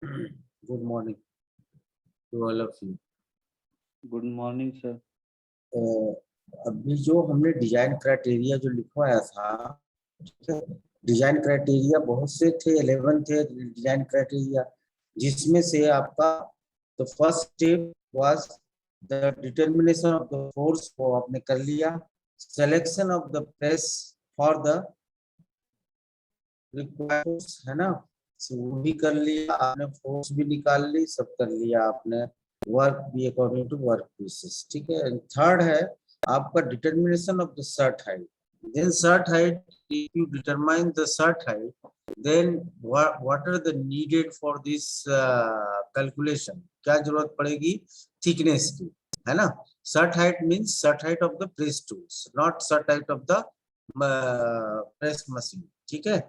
Good morning to all of you. Good morning sir. अभी जो हमने डिजाइन क्राइटेरिया जो लिखवाया था, ठीक है, डिजाइन क्राइटेरिया बहुत से थे, 11 थे डिजाइन क्राइटेरिया, जिसमें से आपका the first step was the determination of the force, को आपने कर लिया। Selection of the press for the required force, है ना, so वो भी कर लिया आपने, फोर्स भी निकाल ली, सब कर लिया आपने। वर्क भी अकॉर्डिंग टू वर्क पीसेस, ठीक है। थर्ड है आपका determination of the shut height. Then shut height, if you determine the shut height, then what are the needed for this calculation, क्या जरूरत पड़ेगी थिकनेस की, है ना। Shut height means shut height of the press tools, not shut height of the press machine, ठीक है।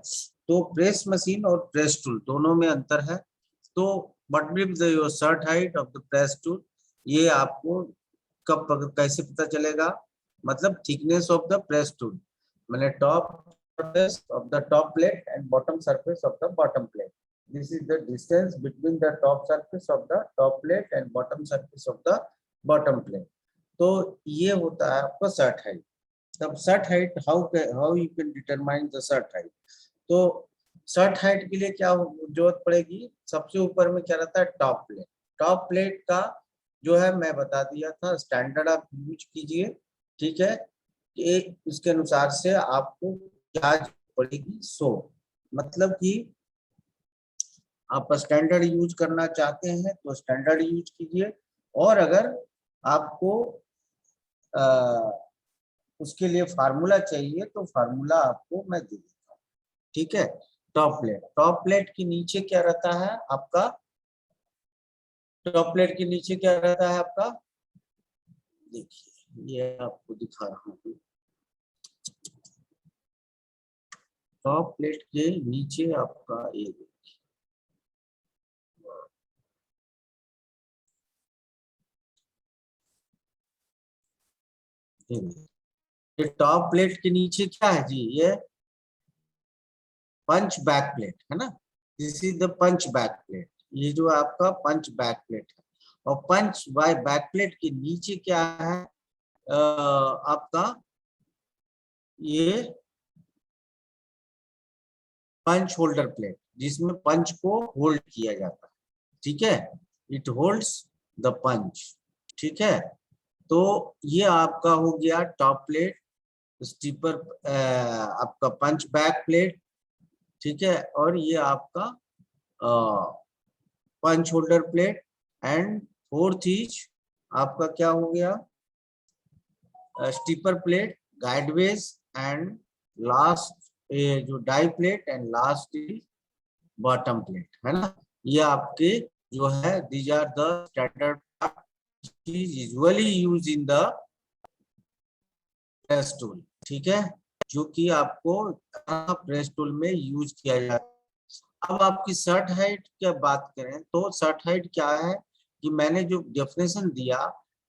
तो press machine और प्रेस टूल दोनों में अंतर है। तो what will be your shut height of the press tool, ये आपको कब कैसे पता चलेगा, मतलब thickness of the press tool, मैंने top surface of the top plate and bottom surface of the bottom plate. This is the distance between the top surface of the top plate and bottom surface of the bottom plate. तो ये होता है आपका shirt height. तब shirt height how you can determine the shut height. तो shirt height के लिए क्या जरूरत पड़ेगी, सबसे ऊपर में क्या रहता है टॉप प्लेट। टॉप प्लेट का जो है मैं बता दिया था, स्टैंडर्ड आप यूज कीजिए, ठीक है। इसके अनुसार से आपको क्या पड़ेगी, सो मतलब कि आप स्टैंडर्ड यूज करना चाहते हैं तो स्टैंडर्ड यूज कीजिए, और अगर आपको उसके लिए फार्मूला चाहिए तो फार्मूला आपको मैं दे देता हूँ, ठीक है। टॉप प्लेट के नीचे क्या रहता है आपका, टॉप प्लेट के नीचे क्या रहता है आपका, देखिए ये आपको दिखा रहा हूँ। टॉप प्लेट के नीचे आपका ये टॉप प्लेट के नीचे क्या है जी, ये पंच बैक प्लेट है ना। This is the punch back plate, ये जो आपका पंच बैक प्लेट है। और पंच बाय बैक प्लेट के नीचे क्या है आपका, ये पंच होल्डर प्लेट, जिसमें पंच को होल्ड किया जाता है, ठीक है। इट होल्ड्स द पंच, ठीक है। तो ये आपका हो गया टॉप प्लेट, स्टीपर आपका पंच बैक प्लेट, ठीक है। और ये आपका punch holder plate. And fourth is आपका क्या हो गया, stripper plate, guideways, and last जो die plate, and last is bottom plate, है ना। ये आपके जो है these are the standard usually use in the press tool, ठीक है, जो कि आपको प्रेस टूल में यूज किया जाता है। अब आपकी शर्ट हाइट की बात करें तो शर्ट हाइट क्या है, कि मैंने जो डेफिनेशन दिया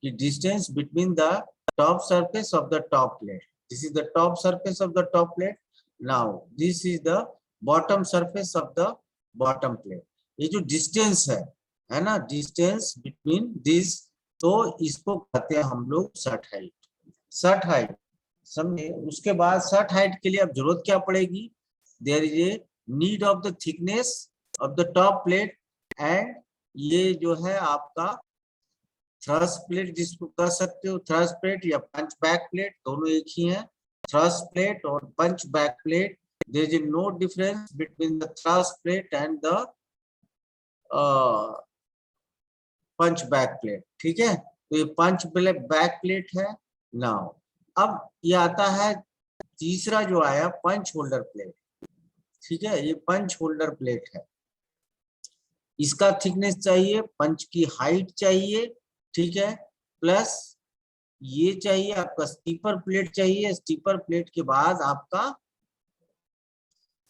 कि distance between the top surface of the top plate, this is the top surface of the top plate, now this is the bottom surface of the bottom plate. ये जो distance है ना, डिस्टेंस बिटवीन दिस, तो इसको कहते हैं हम लोग शर्ट हाइट। शर्ट हाइट समझे। उसके बाद शर्ट हाइट के लिए अब जरूरत क्या पड़ेगी, there is a need of the thickness of the top plate, and ये जो है आपका थ्रस्ट प्लेट, जिसको कह सकते हो थ्रस्ट प्लेट या पंच बैक प्लेट, दोनों एक ही है। थ्रस्ट प्लेट और punch back plate, there is no difference between the thrust plate and the punch back plate, ठीक है। तो ये पंच बैक प्लेट है। नाउ अब ये आता है तीसरा जो आया पंच होल्डर प्लेट, ठीक है। ये पंच होल्डर प्लेट है, इसका थिकनेस चाहिए, पंच की हाइट चाहिए, ठीक है, प्लस ये चाहिए आपका स्टीपर प्लेट चाहिए। स्टीपर प्लेट के बाद आपका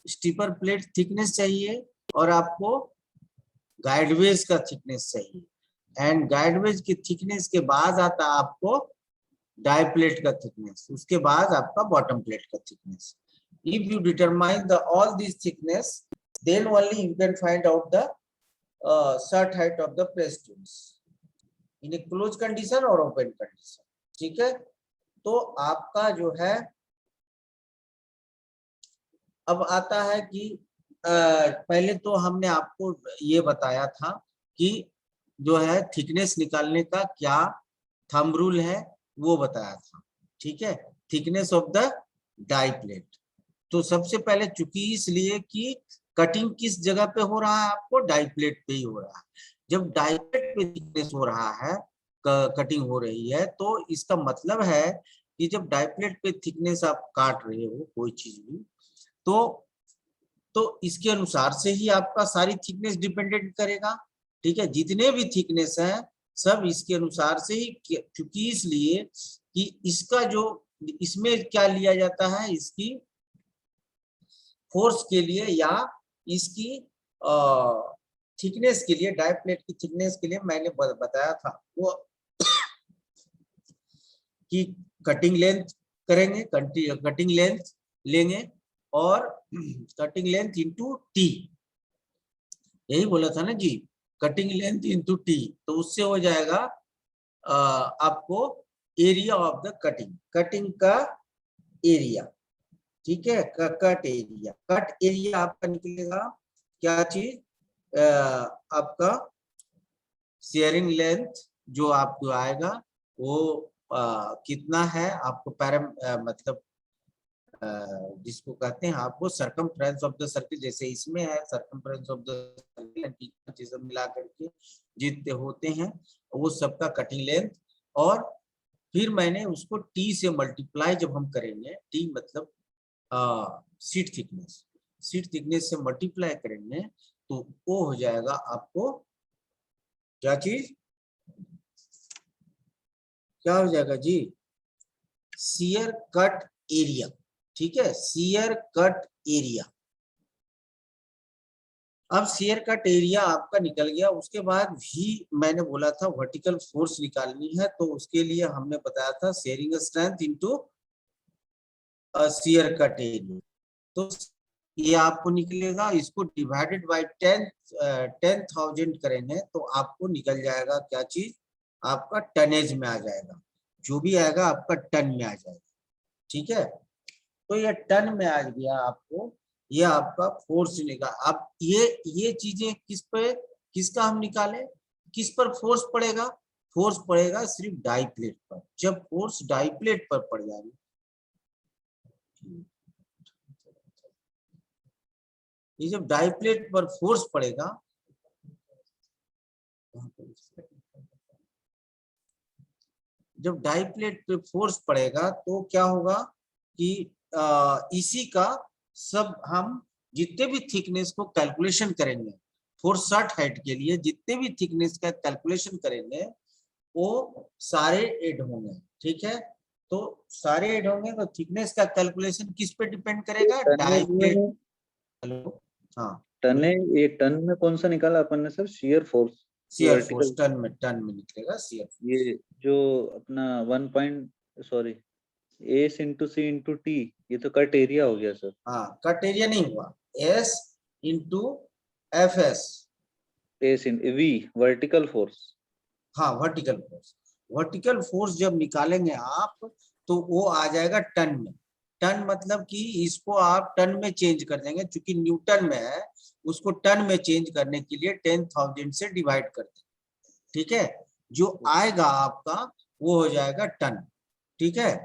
स्टीपर प्लेट थिकनेस चाहिए, और आपको गाइडवेज का थिकनेस चाहिए, एंड गाइडवेज की थिकनेस के बाद आता है आपको डाई प्लेट का थिकनेस, उसके बाद आपका बॉटम प्लेट का thickness. If you determine the all this thickness, then only you can find out the shirt height of the press tools in A close condition और ओपन कंडीशन। ठीक है, तो आपका जो है अब आता है कि पहले तो हमने आपको ये बताया था कि जो है थिकनेस निकालने का क्या थंब रूल है वो बताया था। ठीक है, thickness of the die plate. तो सबसे पहले चूंकि इसलिए कि कटिंग किस जगह पे हो रहा है, आपको डाई प्लेट पे ही हो रहा है। जब डाई प्लेट पे थिकनेस हो रहा है, कटिंग हो रही है, तो इसका मतलब है कि जब डाई प्लेट पे थिकनेस आप काट रहे हो कोई चीज भी, तो इसके अनुसार से ही आपका सारी थिकनेस डिपेंडेंट करेगा। ठीक है, जितने भी थिकनेस है सब इसके अनुसार से ही, क्योंकि इसलिए कि इसका जो इसमें क्या लिया जाता है, इसकी फोर्स के लिए या इसकी थिकनेस के लिए, डाई प्लेट की थिकनेस के लिए मैंने बताया था वो कि कटिंग लेंथ करेंगे, कटिंग लेंथ लेंगे और कटिंग लेंथ इंटू टी, यही बोला था ना जी, कटिंग लेंथ इंटू टी। तो उससे हो जाएगा आपको area of the cutting, cutting का एरिया। ठीक है, कट एरिया, कट एरिया आपका निकलेगा क्या चीज, आपका शेयरिंग लेंथ जो आपको आएगा वो कितना है आपको मतलब जिसको कहते हैं आपको सरकमफ्रेंस ऑफ द सर्किल, जैसे इसमें है सरकमफ्रेंस ऑफ द सर्किल, चीजें मिला करके जितने होते हैं वो सबका कटिंग लेंथ, और फिर मैंने उसको टी से मल्टीप्लाई जब हम करेंगे, टी मतलब सीट थिकनेस, सीट थिकनेस से मल्टीप्लाई करेंगे तो वो हो जाएगा आपको क्या चीज, क्या हो जाएगा जी, शियर कट एरिया। ठीक है, शियर कट एरिया। अब शियर कट एरिया आपका निकल गया, उसके बाद भी मैंने बोला था वर्टिकल फोर्स निकालनी है, तो उसके लिए हमने बताया था sharing strength into shear cut area. तो ये आपको निकलेगा, इसको डिवाइडेड बाय 10,000 करेंगे तो आपको निकल जाएगा क्या चीज, आपका टनेज में आ जाएगा, जो भी आएगा आपका टन में आ जाएगा। ठीक है, तो ये टन में आ गया आपको, ये आपका फोर्स निकाल। अब ये चीजें किस पे, किसका हम निकाले, किस पर फोर्स पड़ेगा, फोर्स पड़ेगा सिर्फ डाई प्लेट पर। जब फोर्स डाई प्लेट पर पड़ जाएगी, ये जब डाई प्लेट पर फोर्स पड़ेगा, जब डाई प्लेट पे फोर्स पड़ेगा तो क्या होगा कि इसी का सब हम जितने भी थिकनेस को कैलकुलेशन करेंगे, फोर शर्ट हाइट के लिए जितने भी थिकनेस का कैलकुलेशन करेंगे वो सारे ऐड होंगे। ठीक है, तो सारे ऐड होंगे, तो थिकनेस का कैलकुलेशन किस पे डिपेंड करेगा, डाई प्लेट। हेलो, हाँ टने, ये टन में कौन सा निकाला अपन ने sir, shear force, shear force vertical, ton में निकलेगा शियर फोर्स। ये जो अपना 1 point sorry S into C into T, ये तो कट एरिया हो गया सर। हाँ, कट एरिया नहीं हुआ, S into F S, S in V, vertical force. हाँ वर्टिकल फोर्स। वर्टिकल फोर्स जब निकालेंगे आप तो वो आ जाएगा टन में। टन मतलब कि इसको आप टन में चेंज कर देंगे, क्योंकि न्यूटन में है, उसको टन में चेंज करने के लिए 10,000 से डिवाइड कर देंगे। ठीक है, जो आएगा आपका वो हो जाएगा टन। ठीक है,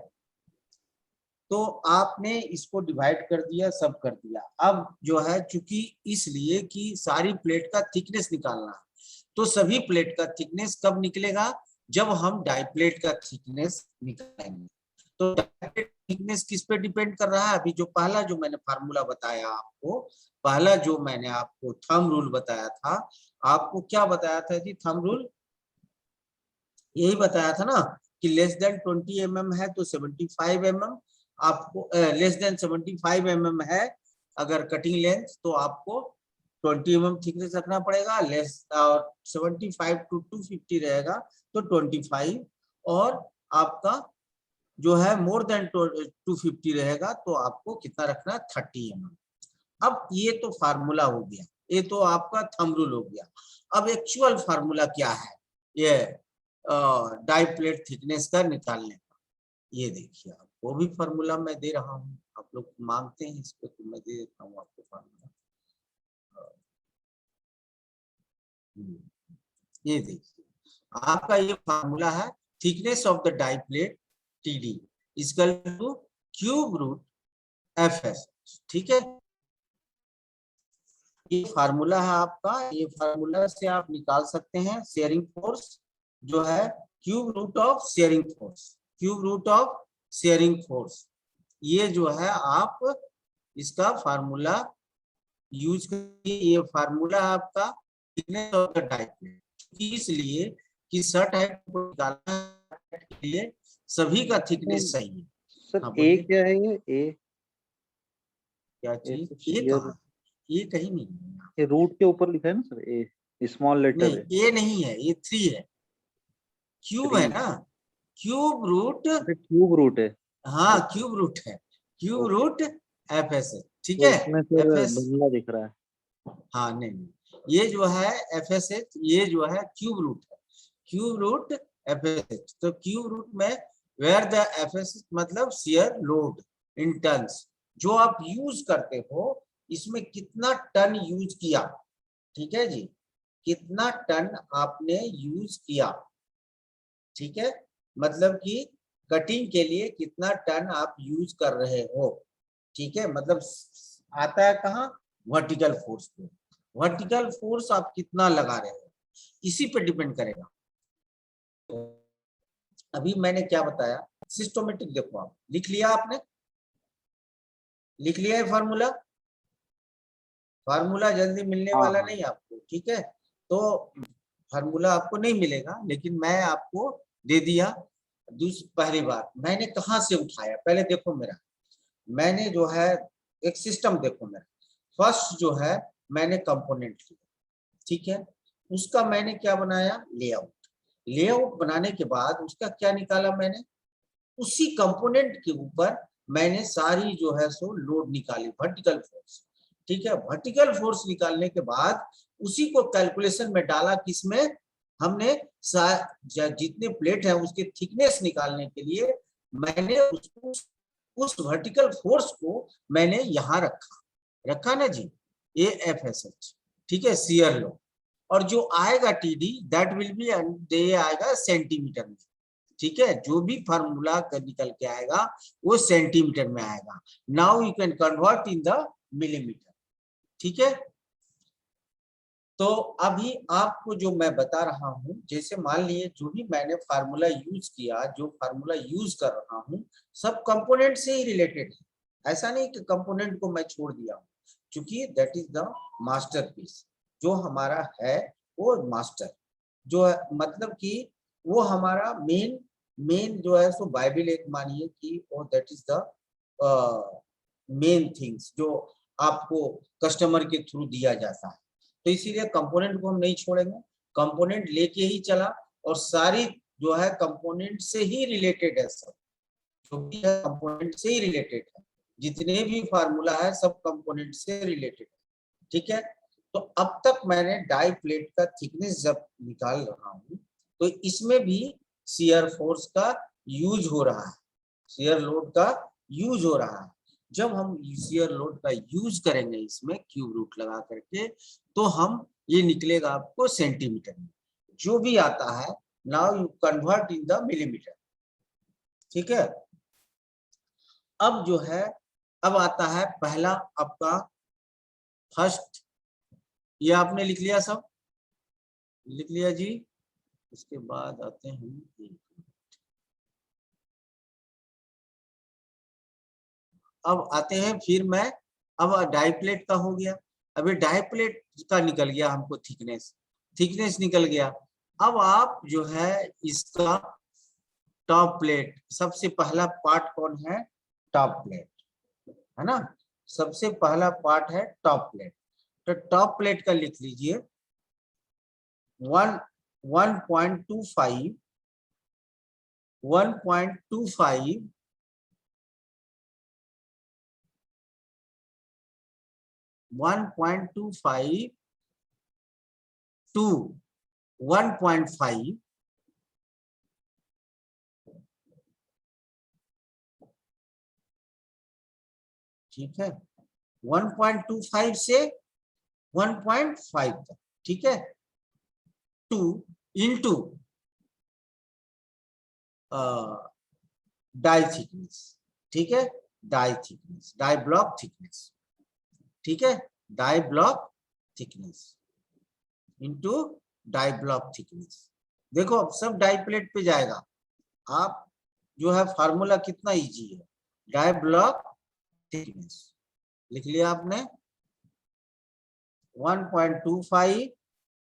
तो आपने इसको डिवाइड कर दिया, सब कर दिया। अब जो है चूंकि इसलिए कि सारी प्लेट का थिकनेस निकालना है, तो सभी प्लेट का थिकनेस कब निकलेगा, जब हम डाई प्लेट का थिकनेस निकालेंगे। तो डाई प्लेट थिकनेस किस पे डिपेंड कर रहा है, अभी जो पहला जो मैंने फार्मूला बताया आपको, पहला जो मैंने आपको थंब रूल बताया था, आपको क्या बताया था जी, थंब रूल यही बताया था ना कि लेस देन 20 mm है तो 75 mm आपको, लेस देन 75 mm है अगर कटिंग लेंथ तो आपको 20 mm थिकनेस रखना पड़ेगा, लेस 75 टू 250 रहेगा तो 25, और आपका जो है मोर देन 250 रहेगा तो आपको कितना रखना है, 30 mm। अब ये तो फार्मूला हो गया, ये तो आपका थंब रूल हो गया। अब एक्चुअल फार्मूला क्या है ये डाई प्लेट थिकनेस का निकालने का, ये देखिए आप, वो भी फार्मूला मैं दे रहा हूँ, आप लोग मांगते हैं इस पे तो मैं दे देता हूँ आपको फार्मूला। ये देखिए आपका ये फार्मूला है, thickness of the die plate TD equal to cube root FS, ठीक है। ये फार्मूला है आपका, ये फार्मूला से आप निकाल सकते हैं शेयरिंग फोर्स जो है cube root of shearing force, cube root of shearing force, ये जो है आप इसका फार्मूला यूज करिए। ये फार्मूला है आपका thickness of the die plate, इसलिए कि शर्ट हाइट को निकालना के लिए सभी का थिकनेस चाहिए। सर हाँ ए बोलिए क्या है ये? क्या ए चीज, तो ये shear, कहाँ, ये कहीं नहीं है, ये रूट के ऊपर लिखा है ना सर, ए स्मॉल लेटर नहीं है। ये नहीं है, ये 3 है, क्यूब 3, है ना, क्यूब रूट, अच्छा क्यूब रूट है। हाँ ओके क्यूब रूट है, क्यूब ओके, रूट FS है, ठीक तो है। इसमें सर FS, बंगला दिख रहा है। हाँ नहीं, ये जो है FSH, ये जो है क्यूब रूट है, क्यूब रूट FSH। तो क्यूब रूट में वेयर द FSH मतलब शियर लोड इन टन्स, जो आप यूज करते हो इसमें कितना टन यूज किया, ठीक है जी, कितना टन आपने यूज किया, ठीक है, मतलब कि कटिंग के लिए कितना टन आप यूज कर रहे हो, ठीक है, मतलब आता है कहाँ, वर्टिकल फोर्स पे, वर्टिकल फोर्स आप कितना लगा रहे हो इसी पे डिपेंड करेगा। अभी मैंने क्या बताया, सिस्टोमेटिक, देखो आप लिख लिया, आपने लिख लिया है फार्मूला, फार्मूला जल्दी मिलने हाँ वाला हाँ नहीं आपको, ठीक है, तो फार्मूला आपको नहीं मिलेगा, लेकिन मैं आपको दे दिया। पहली बात मैंने कहाँ से उठाया, पहले देखो मेरा, मैंने जो है एक सिस्टम देखो मेरा, फर्स्ट जो है मैंने कंपोनेंट लिया, ठीक है, उसका मैंने क्या बनाया, लेआउट, लेआउट बनाने के बाद उसका क्या निकाला मैंने, उसी कंपोनेंट के ऊपर मैंने सारी जो है सो लोड निकाली, वर्टिकल फोर्स, ठीक है, वर्टिकल फोर्स निकालने के बाद उसी को कैलकुलेशन में डाला, किसमें, हमने जितने प्लेट है उसके थिकनेस निकालने के लिए मैंने उसको, उस वर्टिकल फोर्स को मैंने यहाँ रखा, रखा ना जी, ये FSH, ठीक है, शियर लोड, और जो आएगा TD दैट विल बी, ये आएगा सेंटीमीटर में, ठीक है, जो भी फार्मूला निकल के आएगा वो सेंटीमीटर में आएगा। Now you can convert in the millimetre, ठीक है। तो अभी आपको जो मैं बता रहा हूं, जैसे मान लिए जो भी मैंने फार्मूला यूज किया, जो फार्मूला यूज कर रहा हूं सब कंपोनेंट से ही रिलेटेड है, ऐसा नहीं कि कंपोनेंट को मैं छोड़ दिया हूं, क्योंकि दैट इज द मास्टरपीस, जो हमारा है वो मास्टर, जो है मतलब कि वो हमारा मेन, मेन जो है सो बाइबल एक मानिए कि, और that is the main things जो आपको कस्टमर के थ्रू दिया जाता है, तो इसीलिए कंपोनेंट को हम नहीं छोड़ेंगे, कंपोनेंट लेके ही चला, और सारी जो है कंपोनेंट से ही रिलेटेड है, सब जो भी है कंपोनेंट से ही रिलेटेड है, जितने भी फार्मूला है सब कंपोनेंट से रिलेटेड है, ठीक है। तो अब तक मैंने डाई प्लेट का थिकनेस जब निकाल रहा हूं तो इसमें भी शियर फोर्स का यूज हो रहा है, शियर लोड का यूज हो रहा है। जब हम शियर लोड का यूज करेंगे इसमें क्यूब रूट लगा करके, तो हम ये निकलेगा आपको सेंटीमीटर में, जो भी आता है now you convert in the millimetre, ठीक है। अब जो है, अब आता है पहला आपका फर्स्ट, ये आपने लिख लिया, सब लिख लिया जी, उसके बाद आते हैं, अब आते हैं फिर मैं, अब डाईप्लेट का हो गया, अभी डाईप्लेट का निकल गया हमको थिकनेस, थिकनेस निकल गया। अब आप जो है इसका टॉप प्लेट, सबसे पहला पार्ट कौन है, टॉप प्लेट, है ना, सबसे पहला पार्ट है टॉप प्लेट, तो टॉप प्लेट का लिख लीजिए 1.25 1.25 टू 1.5 ठीक है, 1.25 से 1.5 तक, ठीक है, 2 इंटू डाई थिकनेस, ठीक है, die thickness, die block thickness, ठीक है, die block thickness into die block thickness. देखो अब सब डाई प्लेट पे जाएगा, आप जो है फार्मूला कितना इजी है, डाई ब्लॉक थिकनेस लिख लिया आपने, 1.25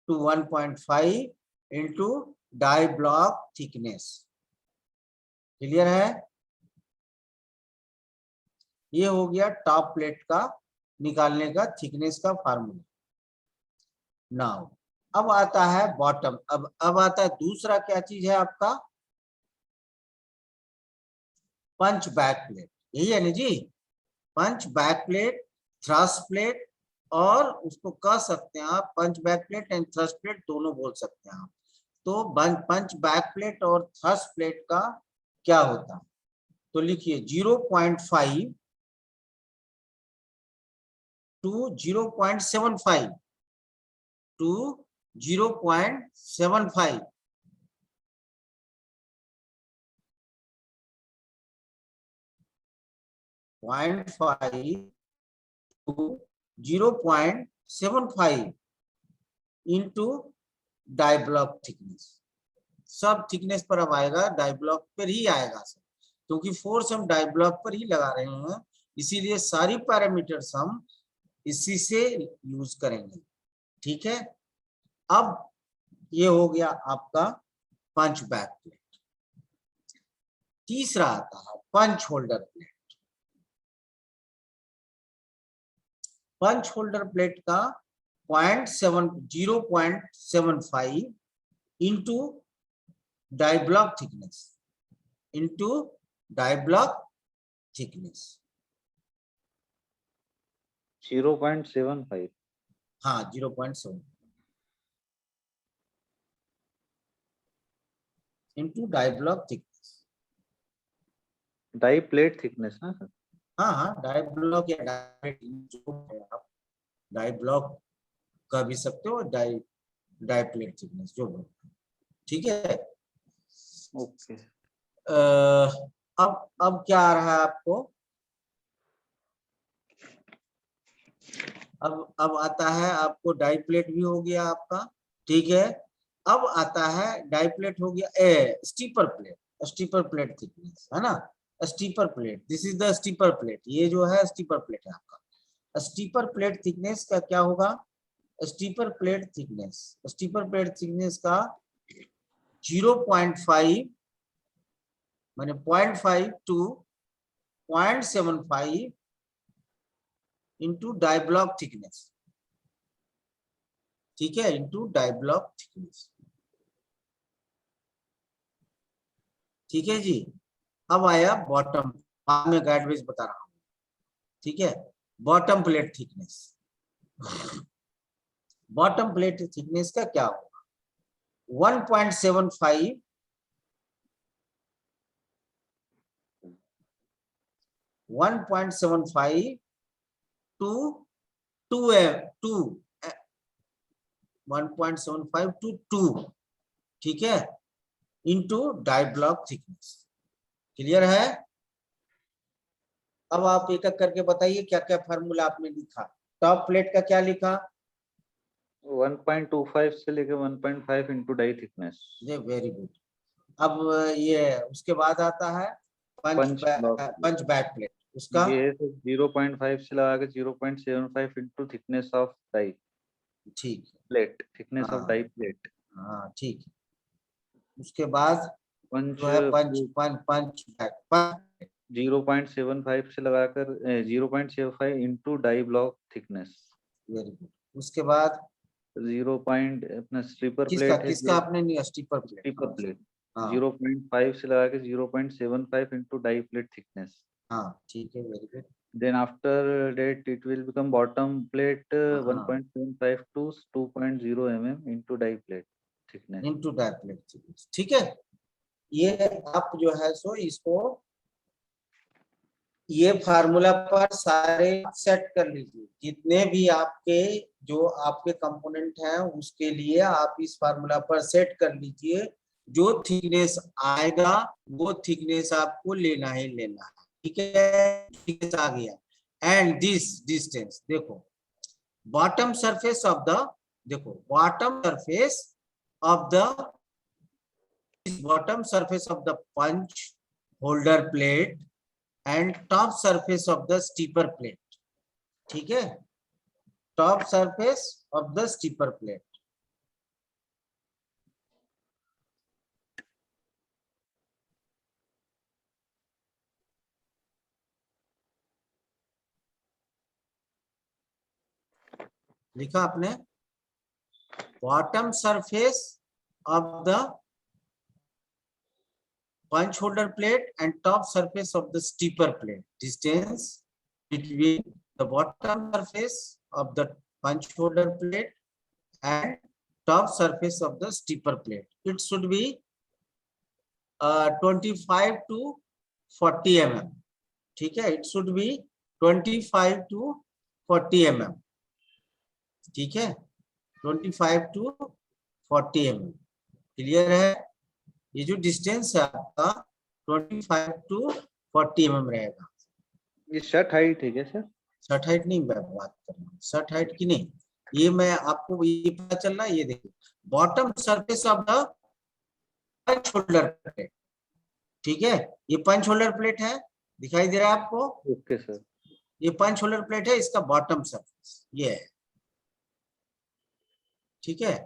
to 1.5 into die block thickness. Clear है? ये हो गया टॉप प्लेट का निकालने का थिकनेस का फार्मूला। नाउ अब आता है बॉटम, अब आता है दूसरा क्या चीज है आपका, पंच बैक प्लेट, यही है ना जी, punch back plate, thrust plate, और उसको कह सकते हैं आप punch back plate and thrust plate दोनों बोल सकते हैं आप। तो पंच बैक प्लेट और थ्रस्ट प्लेट का क्या होता है, तो लिखिए 0.5 to 0.75 to 0.75 0.5 to 0.75 into die block thickness. सब थिकनेस पर अब आएगा, डाई ब्लॉक पर ही आएगा सब, क्योंकि फोर्स हम डाई ब्लॉक पर ही लगा रहे हैं, इसीलिए सारी पैरामीटर्स हम इसी से यूज करेंगे, ठीक है। अब ये हो गया आपका पंच बैक प्लेट। तीसरा आता है punch holder plate. Punch holder plate का 0.75 into die block thickness, into die block thickness, 0.75, हाँ 0.7 into die block thickness. Die plate thickness ना सर? हाँ हाँ डाई ब्लॉक या डाई जो है, आप डाई ब्लॉक कह भी सकते हो, डाई डाई प्लेट थिकनेस जो बोलते हैं, ठीक है। ओके। अब क्या आ रहा है आपको, अब आता है आपको डाई प्लेट भी हो गया आपका, ठीक है। अब आता है डाई प्लेट हो गया, stripper plate, stripper plate thickness है ना, stripper plate, this is the stripper plate, ये जो है स्टीपर प्लेट है आपका। स्टीपर प्लेट थिकनेस का क्या होगा, स्टीपर प्लेट थिकनेस का 0.5 माने 0.5 to 0.75 into die block thickness, ठीक है, इंटू डाई ब्लॉक थिकनेस, ठीक है जी। अब आया बॉटम, बाद में गाइडवेज बता रहा हूं, ठीक है। Bottom plate thickness, bottom plate thickness का क्या होगा, 1.75 टू 1.75 टू 2, ठीक है, into die block thickness. Clear है? अब आप एक एक करके बताइए क्या क्या फार्मूला आपने लिखा। टॉप प्लेट का क्या लिखा, 1.25 से लेके 1.5 into die thickness. Very good. अब ये उसके बाद आता है punch block, punch back plate, उसका ये 0.5 से लगा के 0.75 इंटू थिकनेस ऑफ डाई ठीक है, प्लेट, थिकनेस ऑफ हाँ डाई प्लेट। हाँ ठीक है। उसके बाद पंच जो है पंच पंच पंच बैक 0.75 से लगाकर 0.75 into die block thickness. Very good. उसके बाद 0. अपना स्लीपर किसका प्लेट है, किसका आपने नहीं, स्टीपर प्लेट, स्लीपर हाँ प्लेट हाँ 0.5 से लगा के 0.75 इंटू डाई प्लेट थिकनेस। हाँ ठीक है, very good. then after that it will become bottom plate हाँ, 1.75 to 2.0 mm into die plate thickness. Into die plate thickness, ठीक है। ये आप जो है सो इसको ये फार्मूला पर सारे सेट कर लीजिए, जितने भी आपके जो आपके कंपोनेंट हैं उसके लिए आप इस फार्मूला पर सेट कर लीजिए। जो थिकनेस आएगा वो थिकनेस आपको लेना ही लेना है, ठीक है। थिकनेस आ गया एंड दिस डिस्टेंस देखो, बॉटम सरफेस ऑफ द, देखो bottom surface of the, bottom surface of the punch holder plate and top surface of the steeper plate, ठीक है, top surface of the steeper plate। लिखा आपने, bottom surface of the punch holder plate and top surface of the steeper plate, distance between the bottom surface of the punch holder plate and top surface of the steeper plate, it should be 25 to 40 mm, ठीक है, it should be 25 to 40 mm, ठीक है, 25 to 40 mm, clear है। ये जो distance है आपका 25 to 40 mm रहेगा। ये शर्ट हाइट है क्या सर? शर्ट हाइट नहीं मैं बात कर रहा हूँ, शर्ट हाइट की नहीं, ये मैं आपको ये पता चल रहा है, ये देखिए bottom surface of the punch holder plate, ठीक है, ये पंच होल्डर प्लेट है, दिखाई दे रहा है आपको? Okay sir. ये पंच होल्डर प्लेट है, इसका बॉटम सरफेस ये है, ठीक है।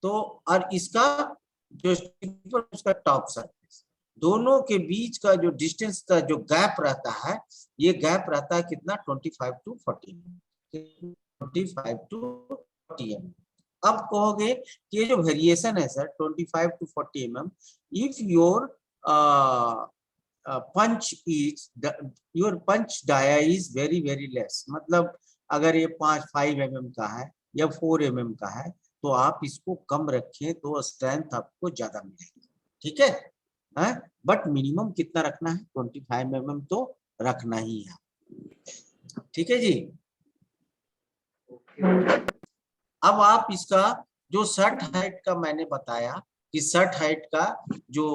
तो और इसका जो उसका टॉप सरफेस, दोनों के बीच का जो डिस्टेंस का जो गैप रहता है, ये गैप रहता है कितना, 25 to 40, 25 to 40 mm। अब कहोगे कि ये जो वेरिएशन है sir 25 to 40 mm, if your punch is your punch dia is very very less, मतलब अगर ये 5 mm का है या 4 mm का है तो आप इसको कम रखें तो स्ट्रेंथ आपको ज्यादा मिलेगी, ठीक है। बट मिनिमम कितना रखना है, 25 mm तो रखना ही है, ठीक है जी। अब आप इसका जो शर्ट हाइट का मैंने बताया कि शर्ट हाइट का जो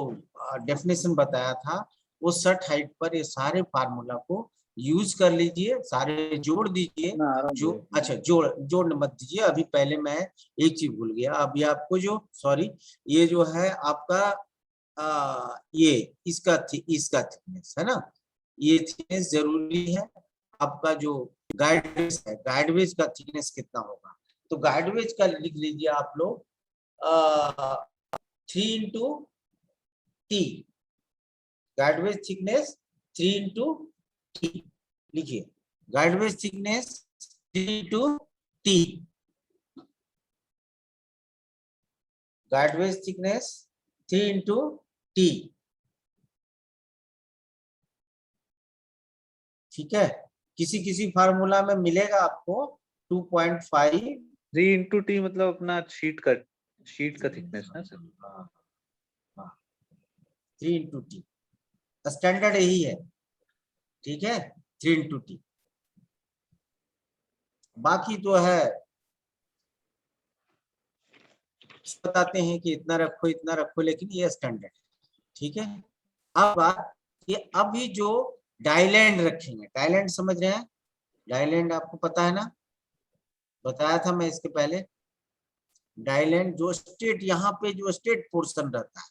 डेफिनेशन बताया था, वो शर्ट हाइट पर ये सारे फार्मूला को यूज कर लीजिए, सारे जोड़ दीजिए। जो अच्छा जोड़ मत दीजिए अभी, पहले मैं एक चीज भूल गया, अभी आपको जो सॉरी, ये जो है आपका ये इसका थिकनेस है ना, ये थिकनेस जरूरी है। आपका जो गाइडवेज है, गाइडवेज का थिकनेस कितना होगा, तो गाइडवेज का लिख लीजिए आप लोग 3 into T, गाइडवेज thickness 3 into T लिखिए, गाइडवेज thickness 3 into T, गाइडवेज thickness 3 into T, ठीक है। किसी किसी फार्मूला में मिलेगा आपको 2.5, 3 into T मतलब अपना शीट का थिकनेस ना सर? 3 into T स्टैंडर्ड यही है, ठीक है, 3 into T। बाकी तो है बताते हैं कि इतना रखो, लेकिन ये स्टैंडर्ड, ठीक है। अब बात ये अभी जो डाइलैंड रखेंगे, डाइलैंड समझ रहे हैं, डाइलैंड आपको पता है ना, बताया था मैं इसके पहले। डाइलैंड जो स्ट्रेट, यहाँ पे जो स्ट्रेट पोर्शन रहता है,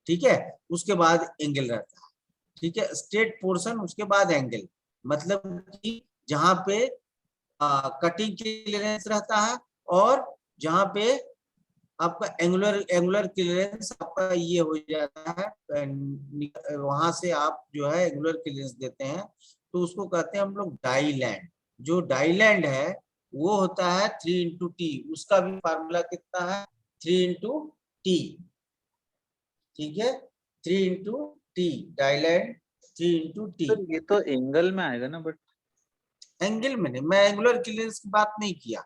ठीक है, उसके बाद एंगल रहता है, ठीक है, स्ट्रेट पोर्शन उसके बाद एंगल, मतलब कि जहाँ पे कटिंग क्लियरेंस रहता है और जहाँ पे आपका एंगुलर क्लियरेंस आपका ये हो जाता है, वहां से आप जो है एंगुलर क्लियरेंस देते हैं, तो उसको कहते हैं हम लोग डाइलैंड। जो डाइलैंड है वो होता है 3 into T, उसका भी फार्मूला कितना है 3 into T, ठीक है, 3 into T डाइलैंड 3 into T। Sir ये तो एंगल में आएगा ना, बट एंगल में नहीं, मैं एंगुलर क्लियरेंस की बात नहीं किया,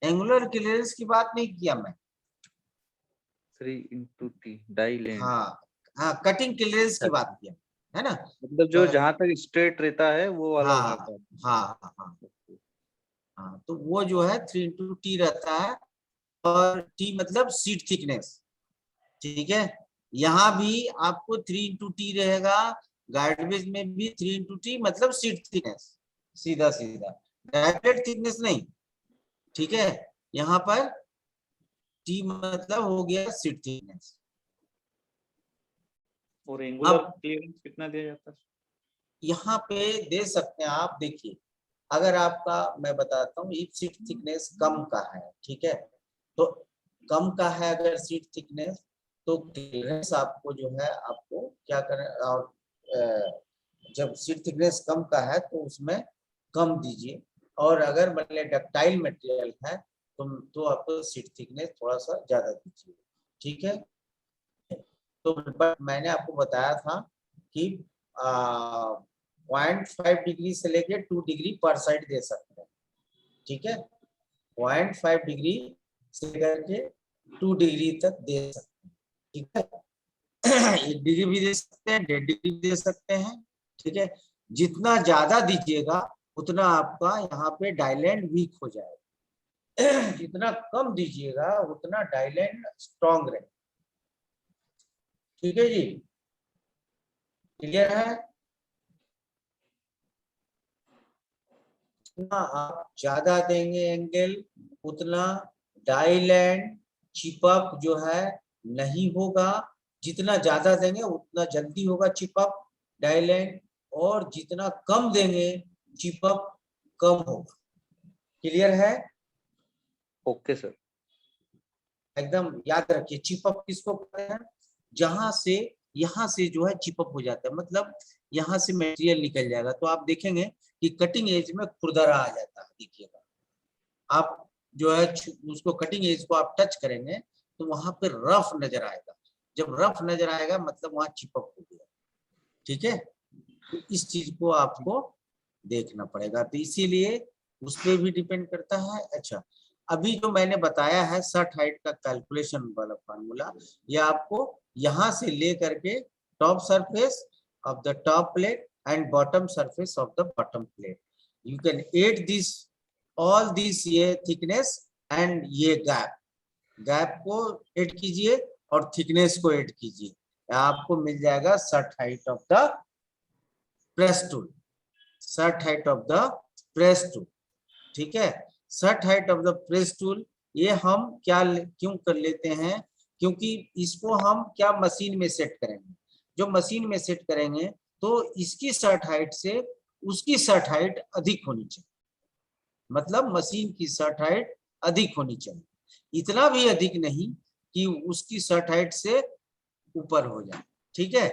एंगुलर क्लियरेंस की बात नहीं किया मैं। 3 × T डाई लेंथ। हाँ हाँ, कटिंग क्लियरेंस की बात किया है ना। मतलब जो जहां तक स्ट्रेट रहता है वो वाला हाँ उठाता है। हाँ हाँ हाँ, तो वो जो है 3 × T रहता है, और T मतलब सीट थिकनेस, ठीक है। यहाँ भी आपको 3 × T रहेगा, गाइडवेज में भी 3 × T मतलब सीट थिकनेस, सीधा सीधा, डायरेक्ट थिकनेस नहीं, ठीक है। यहाँ पर T मतलब हो गया सीट थिकनेस। और एंगुलर अब क्लियरेंस कितना दिया जाता है? यहाँ पे दे सकते हैं आप, देखिए अगर आपका, मैं बताता हूँ, इफ सीट थिकनेस कम का है, ठीक है, तो कम का है अगर सीट थिकनेस, तो क्लियरेंस आपको जो है आपको क्या करें, और जब सीट थिकनेस कम का है तो उसमें कम दीजिए, और अगर मतलब डक्टाइल मटेरियल है तो आपको सीट थिकनेस थोड़ा सा ज्यादा दीजिए, ठीक है। तो मैंने आपको बताया था कि 0.5 डिग्री से लेके 2 डिग्री पर साइड दे सकते हैं, ठीक है। 0.5 डिग्री से लेकर के 2 डिग्री तक दे सकते हैं, ठीक है। 1 डिग्री भी दे सकते हैं, 1.5 डिग्री भी दे सकते हैं, ठीक है। जितना ज्यादा दीजिएगा उतना आपका यहाँ पे डाइलैंड वीक हो जाएगा, जितना कम दीजिएगा उतना डाइलैंड स्ट्रॉन्ग रहे, ठीक है जी, क्लियर है। जितना आप ज्यादा देंगे एंगल, उतना डाइलैंड चिपअप जो है नहीं होगा, जितना ज्यादा देंगे उतना जल्दी होगा चिपअप डाइलैंड, और जितना कम देंगे चिपअप कम होगा, क्लियर है। Okay sir. एकदम याद रखिए, चिपअप किसको कहते हैं, जहां से यहाँ से जो है चिपअप हो जाता है, मतलब यहाँ से मटेरियल निकल जाएगा, तो आप देखेंगे कि कटिंग एज में खुरदरा आ जाता है, देखिएगा आप जो है उसको कटिंग एज को आप टच करेंगे तो वहां पे रफ नजर आएगा, जब रफ नजर आएगा मतलब वहां चिपक हो गया, ठीक है। तो इस चीज को आपको देखना पड़ेगा, तो इसीलिए उस पर भी डिपेंड करता है। अच्छा, अभी जो मैंने बताया है शर्ट हाइट का कैलकुलेशन वाला फार्मूला, ये आपको यहाँ से ले करके top surface of the top plate and bottom surface of the bottom plate, you can add this all this, ये थिकनेस एंड ये गैप, गैप को ऐड कीजिए और थिकनेस को ऐड कीजिए, आपको मिल जाएगा shut height of the press tool, shut height of the press tool, ठीक है। Shut height of the press tool, ये हम क्या क्यों कर लेते हैं, क्योंकि इसको हम क्या मशीन में सेट करेंगे, जो मशीन में सेट करेंगे तो इसकी शर्ट हाइट से उसकी शर्ट हाइट अधिक होनी चाहिए, मतलब मशीन की शर्ट हाइट अधिक होनी चाहिए, इतना भी अधिक नहीं कि उसकी शर्ट हाइट से ऊपर हो जाए, ठीक है।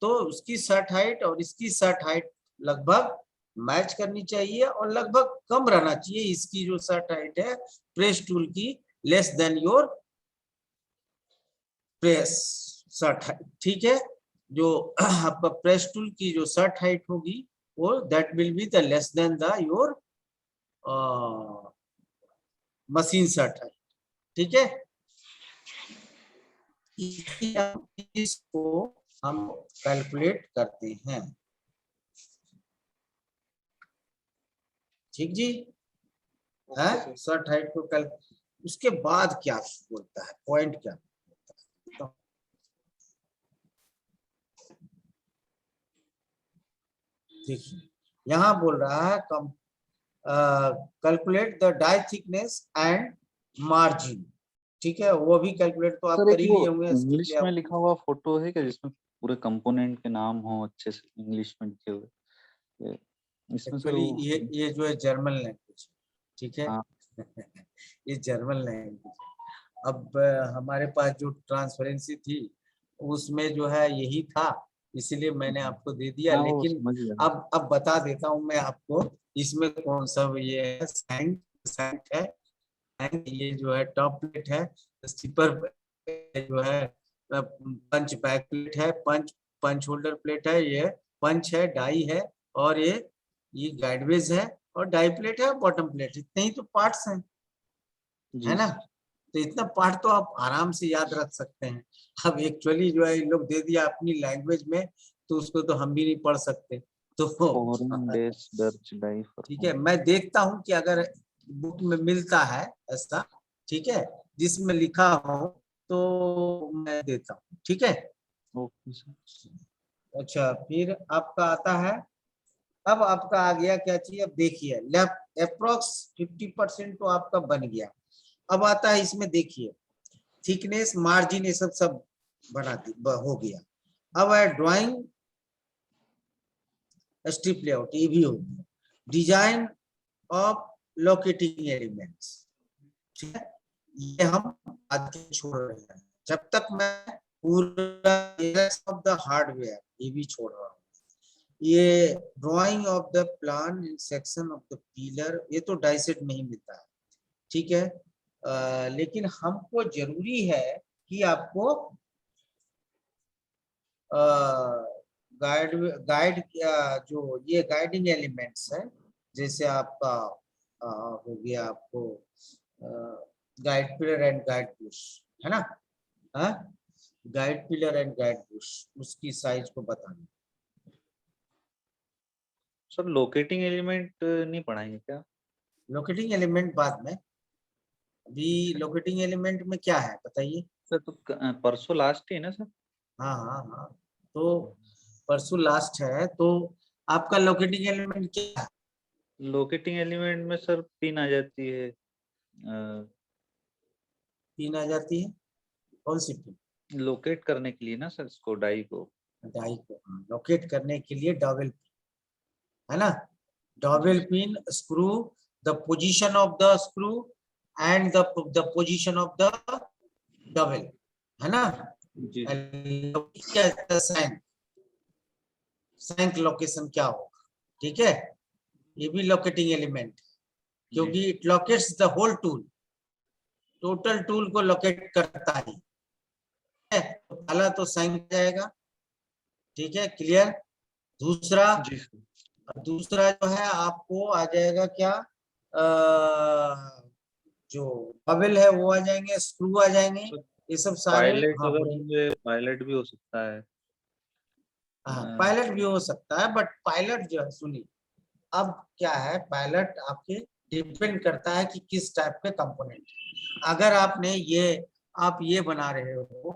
तो उसकी शर्ट हाइट और इसकी शर्ट हाइट लगभग मैच करनी चाहिए, और लगभग कम रहना चाहिए इसकी जो शर्ट हाइट है प्रेस टूल की, less than your press shirt height, ठीक है। जो आपका प्रेस टूल की जो शर्ट हाइट होगी वो that will be the less than the your machine shirt height, ठीक है। इसको हम कैलकुलेट करते हैं, ठीक जी है। शर्ट हाइट को कल, उसके बाद क्या बोलता है, पॉइंट क्या बोलता है, देखिए यहाँ बोल रहा है कम calculate the die thickness and margin, ठीक है, वो भी कैलकुलेट तो आप सर कर एक ही वो लिए होंगे, इंग्लिश में लिखा हुआ फोटो है क्या जिसमें पूरे कंपोनेंट के नाम हो अच्छे से इंग्लिश में लिखे हुए? इसमें सर एक्चुअली वो ये जो है जर्मन लैंग्वेज, ठीक है। हाँ ये जर्मन लैंग्वेज है। अब हमारे पास जो ट्रांसपेरेंसी थी उसमें जो है यही था, इसलिए मैंने आपको दे दिया, हाँ वो लेकिन समझ गया। अब बता देता हूँ मैं आपको, इसमें कौन सा ये है, सैंक सैंक है, सैंक ये जो है टॉप प्लेट है, स्लीपर जो है पंच बैक प्लेट है, पंच पंच होल्डर प्लेट है, ये पंच है, डाई है, और ये ये गाइडवेज है और डाई प्लेट है और बॉटम प्लेट, इतने ही तो पार्ट्स हैं, है ना। तो इतना पार्ट तो आप आराम से याद रख सकते हैं। अब एक्चुअली जो है इन लोग दे दिया अपनी लैंग्वेज में, तो उसको तो हम भी नहीं पढ़ सकते। तो फॉरेन डेज दर्ज डाई फॉर ठीक है, मैं देखता हूँ कि अगर बुक में मिलता है ऐसा, ठीक है, जिसमें लिखा हो तो मैं देता हूँ, ठीक है। Okay sir. अच्छा, फिर आपका आता है, अब आपका आ गया क्या चाहिए, अब देखिए लेफ्ट अप्रोक्स 50% तो आपका बन गया। अब आता है इसमें देखिए थिकनेस, मार्जिन, ये सब सब हो गया। अब है ड्राइंग स्ट्रिप लेआउट, ये भी हो गया। डिजाइन ऑफ लोकेटिंग एलिमेंट्स, ठीक है, ये हम आगे छोड़ रहे हैं। जब तक मैं पूरा ऑफ द हार्डवेयर ये भी छोड़ रहा हूँ। ये drying of the plan in section of the pillar, ये तो डाइसेट में ही मिलता है, ठीक है। लेकिन हमको जरूरी है कि आपको गाइड गाइड जो ये गाइडिंग एलिमेंट्स है, जैसे आपका हो गया आपको guide pillar and guide Bush, है ना, हाँ, guide pillar and guide Bush, उसकी साइज को बताना। सर लोकेटिंग एलिमेंट नहीं पढ़ाएंगे क्या? लोकेटिंग एलिमेंट बाद में, अभी लोकेटिंग एलिमेंट में क्या है बताइए। सर तो परसों लास्ट ही है ना सर? हाँ हाँ हाँ, तो परसों लास्ट है, तो आपका लोकेटिंग एलिमेंट क्या है। लोकेटिंग एलिमेंट में सर पिन आ जाती है। पिन आ जाती है, कौन सी पिन। लोकेट करने के लिए ना सर इसको, डाई को। डाई को लोकेट करने के लिए डबल पिन, है ना, जी double pin screw, the position of the screw and the position of the double, है ना। जी सैंक, सैंक लोकेशन क्या होगा, ठीक है, ये भी लोकेटिंग एलिमेंट, जी क्योंकि it locates the whole tool, total tool को लोकेट करता है। तो पहला तो सैंक जाएगा, ठीक है, क्लियर। दूसरा, जी सर। दूसरा जो है आपको आ जाएगा क्या, जो बबल है वो आ जाएंगे, स्क्रू आ जाएंगे, ये सब सारे। पायलट हाँ अगर बोलिए। होंगे, पायलट भी हो सकता है। हाँ पायलट भी हो सकता है, बट पायलट जो है सुनिए, अब क्या है, पायलट आपके डिपेंड करता है कि किस टाइप के कंपोनेंट। अगर आपने ये, आप ये बना रहे हो,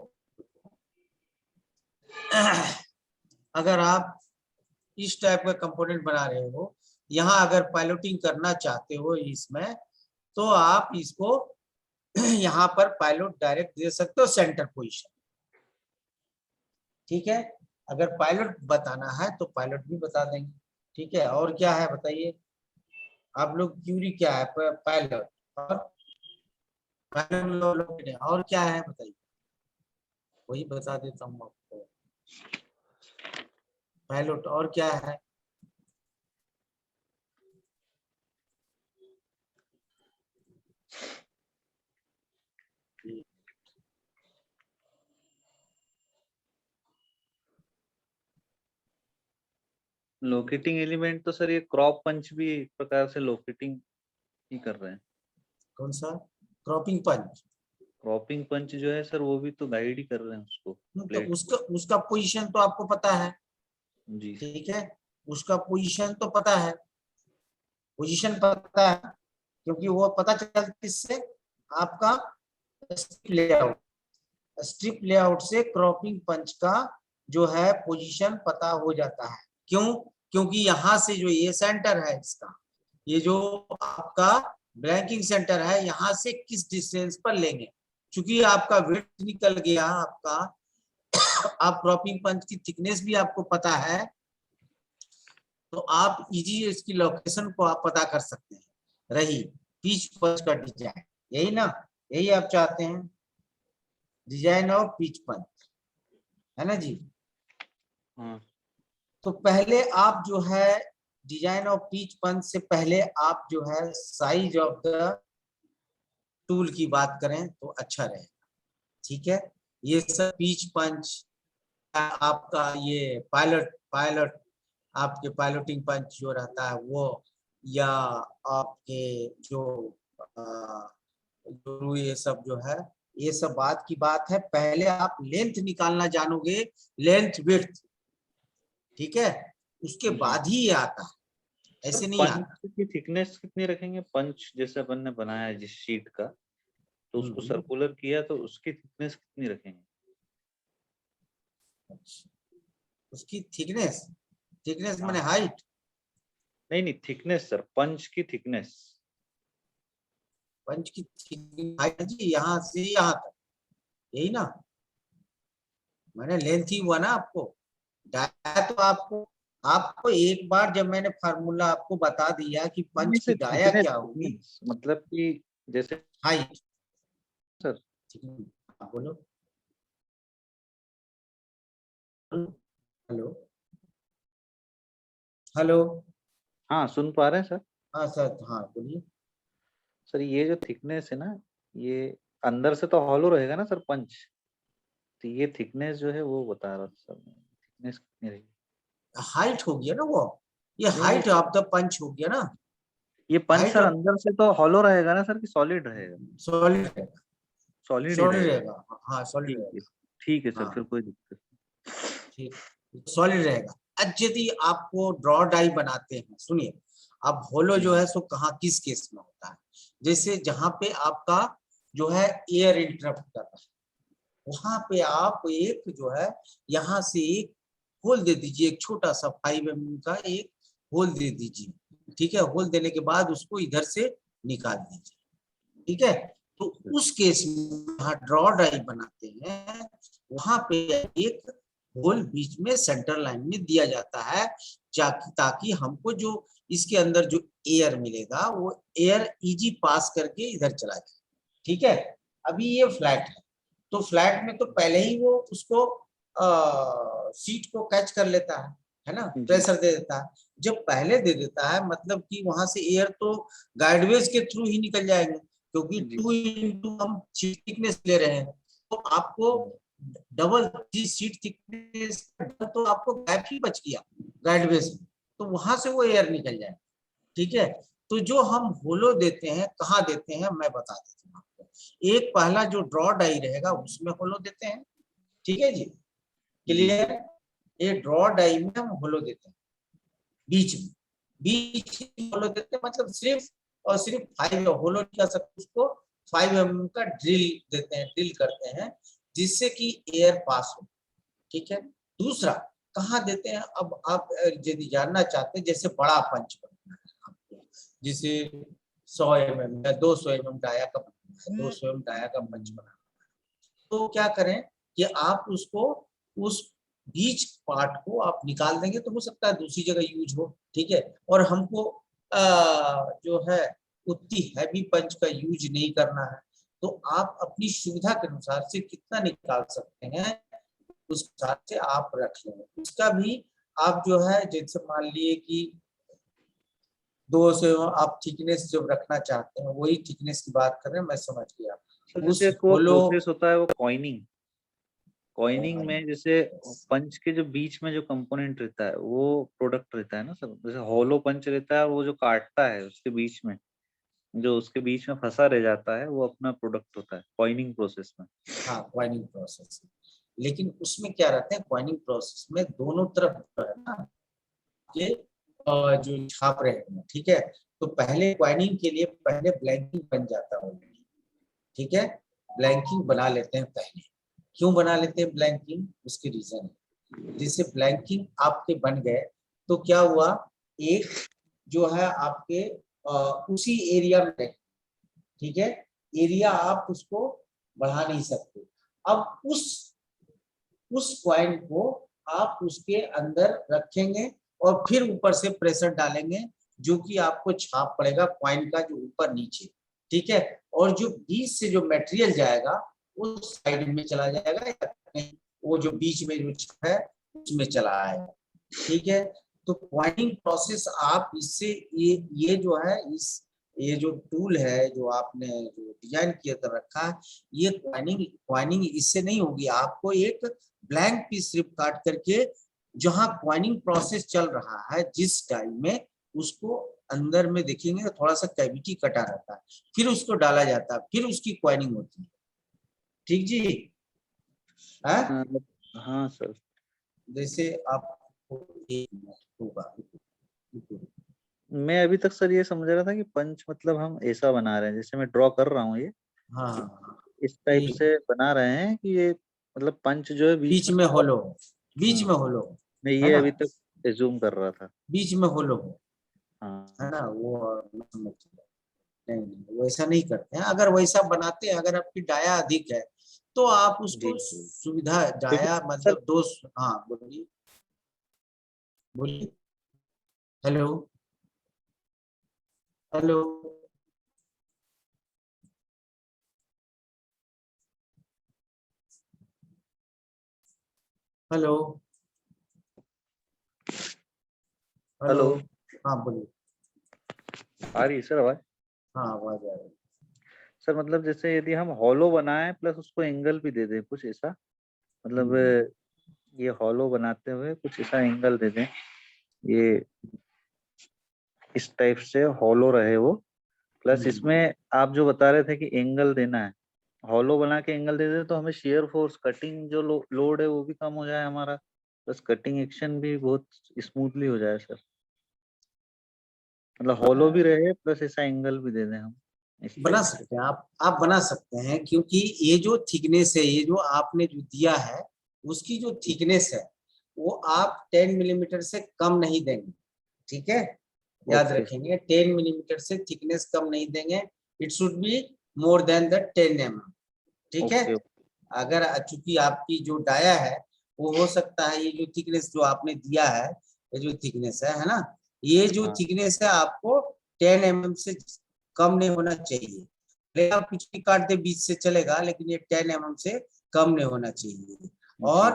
अगर आप इस टाइप का कंपोनेंट बना रहे हो, यहाँ अगर पायलटिंग करना चाहते हो इसमें, तो आप इसको यहाँ पर पायलट डायरेक्ट दे सकते हो सेंटर पोजीशन, ठीक है। अगर पायलट बताना है तो पायलट भी बता देंगे, ठीक है। और क्या है बताइए, आप लोग क्यूरी क्या है, पायलट और पायलट और क्या है बताइए, वही बता देता हूँ आपको। पायलट और क्या है, लोकेटिंग एलिमेंट तो सर ये क्रॉप पंच भी एक प्रकार से लोकेटिंग ही कर रहे हैं। कौन सा, क्रॉपिंग पंच। क्रॉपिंग पंच जो है सर वो भी तो गाइड ही कर रहे हैं उसको, तो प्लेट उसका को। उसका पोजीशन तो आपको पता है, जी ठीक है, उसका पोजीशन तो पता है, पोजीशन पता है, क्योंकि वो पता चलता है किससे, आपका स्ट्रिप लेआउट, स्ट्रिप लेआउट से क्रॉपिंग पंच का जो है पोजीशन पता हो जाता है। क्यों, क्योंकि यहाँ से जो ये सेंटर है इसका, ये जो आपका ब्लैंकिंग सेंटर है, यहाँ से किस डिस्टेंस पर लेंगे, क्योंकि आपका वेट निकल गया आपका, आप क्रॉपिंग पंच की थिकनेस भी आपको पता है, तो आप इजी इसकी लोकेशन को आप पता कर सकते हैं। रही पिच पंच का डिजाइन, यही ना, यही आप चाहते हैं, डिजाइन ऑफ पिच पंच, है ना जी। हाँ। तो पहले आप जो है डिजाइन ऑफ पिच पंच से पहले आप जो है साइज ऑफ द टूल की बात करें तो अच्छा रहेगा, ठीक है। ये सब पिच पंच आपका, ये पायलट, पायलट आपके पायलोटिंग पंच जो रहता है वो, या आपके जो ये सब जो है, ये सब बात की बात है। पहले आप लेंथ निकालना जानोगे, लेंथ विड्थ, ठीक है, उसके जी बाद ही ये आता है, सर, ऐसे नहीं आता। पंच की थिकनेस कितनी रखेंगे? पंच जैसे अपन ने बनाया है जिस शीट का, तो उसको सर्कुलर किया, तो उसकी थिकनेस कितनी रखेंगे? उसकी थिकनेस, थिकनेस हाँ माने हाइट। नहीं नहीं, थिकनेस सर, पंच की थिकनेस। पंच की हाइट जी, यहाँ से यहाँ तक, यही ना, मैंने लेंथ ही हुआ ना आपको। डाया तो आपको, आपको एक बार जब मैंने फार्मूला आपको बता दिया कि पंच की से डाया थिकनेस, क्या होगी, थिकनेस मतलब कि जैसे हाइट। सर। बोलो, हेलो, हेलो। हाँ सुन पा रहे हैं सर। हाँ सर, हाँ बोलिए। सर ये जो थिकनेस है ना, ये अंदर से तो हॉलो रहेगा ना सर पंच, तो ये थिकनेस जो है वो बता रहा था सर, थिकनेस कितनी रहेगी? हाइट हो गया ना वो, ये नहीं नहीं, हाइट ऑफ द पंच हो गया ना। ये पंच हाइट सर ऑफ, अंदर से तो हॉलो रहेगा ना सर, कि सॉलिड रहेगा? सॉलिड रहेगा, सॉलिड ही सॉलिड रहेगा। रहेगा, हाँ सॉलिड ठीक है, रहेगा। ठीक है सर, हाँ फिर कोई दिक्कत ठीक, सॉलिड रहेगा। अब यदि आपको ड्रॉ डाई बनाते हैं, सुनिए, अब होलो जो नहीं। है सो कहाँ किस केस में होता है, जैसे जहां पे आपका जो है एयर इंटरप्ट कर रहा है, वहां पे आप एक जो है यहाँ से एक होल दे दीजिए, एक छोटा सा 5 mm का एक होल दे दीजिए, ठीक है। होल देने के बाद उसको इधर से निकाल दीजिए, ठीक है। तो है। उस केस में जहाँ ड्रॉ डाई बनाते हैं, वहां पे एक होल बीच में सेंटर लाइन में दिया जाता है, ताकि हमको जो इसके अंदर जो एयर मिलेगा वो एयर इजी पास करके इधर चला जाए, ठीक है। अभी ये फ्लैट है, तो फ्लैट में तो पहले ही वो उसको सीट को कैच कर लेता है ना, जी प्रेशर दे देता है। जब पहले दे देता है मतलब कि वहां से एयर तो गाइडवेज के थ्रू ही निकल जाएंगे, क्योंकि जी 2 हम सीट थिकनेस ले रहे हैं, तो आपको डबल सीट थिकनेस तो आपको गैप ही बच गया गाइडवेज में, तो वहां से वो एयर निकल जाए, ठीक है। तो जो हम होलो देते हैं, कहाँ देते हैं मैं बता देता हूँ आपको। एक पहला जो ड्रॉ डाई रहेगा उसमें होलो देते हैं, ठीक है जी, जी क्लियर। ये ड्रॉ डाई में हम होलो देते हैं, बीच में, बीच में होलो देते हैं, मतलब सिर्फ और सिर्फ 5 होलो नहीं कर सकते उसको, 5 mm का ड्रिल देते हैं, ड्रिल करते हैं, जिससे कि एयर पास हो, ठीक है। दूसरा कहाँ देते हैं, अब आप यदि जानना चाहते हैं, जैसे बड़ा पंच बनना है आपको, जैसे 100 mm या 200 mm डाया का बनना है, 200 mm डाया का पंच बनाना है, तो क्या करें कि आप उसको, उस बीच पार्ट को आप निकाल देंगे, तो हो सकता है दूसरी जगह यूज हो, ठीक है। और हमको जो है उतनी हैवी पंच का यूज नहीं करना है, तो आप अपनी सुविधा के अनुसार से कितना निकाल सकते हैं उस हिसाब से आप रख लें। उसका भी आप जो है, जैसे मान लिए कि 2 से आप थिकनेस जब रखना चाहते हैं, वही थिकनेस की बात कर रहे हैं, मैं समझ गया। सर। उस जैसे एक वो होलो, प्रोसेस होता है वो कॉइनिंग, कॉइनिंग में जैसे पंच के जो बीच में जो कंपोनेंट रहता है वो प्रोडक्ट रहता है ना सर, जैसे हॉलो पंच रहता है, वो जो काटता है उसके बीच में, जो उसके बीच में फंसा रह जाता है, वो अपना प्रोडक्ट होता है कॉइनिंग प्रोसेस में। हाँ क्वाइनिंग प्रोसेस, लेकिन उसमें क्या रहता है, क्वाइनिंग प्रोसेस में दोनों तरफ जो है ना, ये जो छाप रहे हैं, ठीक है। तो पहले क्वाइनिंग के लिए पहले ब्लैंकिंग बन जाता है ऑलरेडी, ठीक है। ब्लैंकिंग बना लेते हैं पहले, क्यों बना लेते हैं ब्लैंकिंग, उसकी रीजन है। जैसे ब्लैंकिंग आपके बन गए, तो क्या हुआ, एक जो है आपके उसी एरिया में रहे, ठीक है, एरिया आप उसको बढ़ा नहीं सकते। अब उस कॉइन को आप उसके अंदर रखेंगे और फिर ऊपर से प्रेशर डालेंगे, जो कि आपको छाप पड़ेगा कॉइन का जो ऊपर नीचे, ठीक है। और जो बीच से जो मटेरियल जाएगा उस साइड में चला जाएगा, या वो जो बीच में जो छाप है उसमें चला आएगा, ठीक है। तो क्वाइनिंग प्रोसेस आप इससे, ये जो है, इस ये जो टूल है जो आपने जो डिजाइन किया कर रखा है, ये क्वाइनिंग क्वाइनिंग इससे नहीं होगी। आपको एक ब्लैंक पीस सिर्फ काट करके जहां क्वाइनिंग प्रोसेस चल रहा है जिस टाइम में, उसको अंदर में देखेंगे तो थोड़ा सा कैविटी कटा रहता है, फिर उसको डाला जाता है, फिर उसकी क्वाइनिंग होती है। ठीक जी है। हाँ हाँ सर। जैसे आपको एक मिनट होगा, मैं अभी तक सर ये समझ रहा था कि पंच मतलब हम ऐसा बना रहे हैं, जैसे मैं ड्रॉ कर रहा हूँ ये हाँ हाँ, हाँ, इस टाइप ये से बना रहे हैं कि ये मतलब पंच जो है बीच बीच में में थोड़ा। होलो, बीच हाँ, में होलो, मैं है ये ना, अभी तक एज्यूम कर रहा था। बीच में होलो, है हाँ ना वो। नहीं नहीं, वैसा नहीं करते हैं। अगर वैसा बनाते हैं, अगर आपकी डाया अधिक है तो आप जी उसको जी। सुविधा, क्योंकि डाया सर मतलब दो। हाँ बोलिए, बोलिए। Hello, hello, hello, hello. Hello, हाँ बोलिए। आ रही है सर आवाज? हाँ आवाज आ रही सर मतलब जैसे यदि हम हॉलो बनाएं प्लस उसको एंगल भी दे दें कुछ ऐसा, है। मतलब ये हॉलो बनाते हुए कुछ ऐसा एंगल दे दें, ये इस टाइप से हॉलो रहे वो, प्लस हम्म, इसमें आप जो बता रहे थे कि एंगल देना है, हॉलो बना के एंगल दे दे तो हमें शेयर फोर्स कटिंग जो लोड है वो भी कम हो जाए हमारा, प्लस कटिंग एक्शन भी बहुत स्मूथली हो जाए सर। मतलब हॉलो भी रहे प्लस ऐसा एंगल भी दे दें हम इस बना टाइप से। सकते हैं आप बना सकते हैं, क्योंकि ये जो थिकनेस है, ये जो आपने जो दिया है, उसकी जो थिकनेस है वो आप 10 मिलीमीटर से कम नहीं देंगे। ठीक है, याद ओके रखेंगे, 10 मिलीमीटर से थिकनेस कम नहीं देंगे। It should be more than the 10 mm। ठीक है, ओके। अगर चूंकि आपकी जो डाया है वो हो सकता है, ये जो थिकनेस जो आपने दिया है, ये जो थिकनेस है ना, ये जो हाँ थिकनेस है आपको 10 mm से कम नहीं होना चाहिए। भले आप कुछ भी काट दे बीच से चलेगा, लेकिन ये 10 mm से कम नहीं होना चाहिए। जी और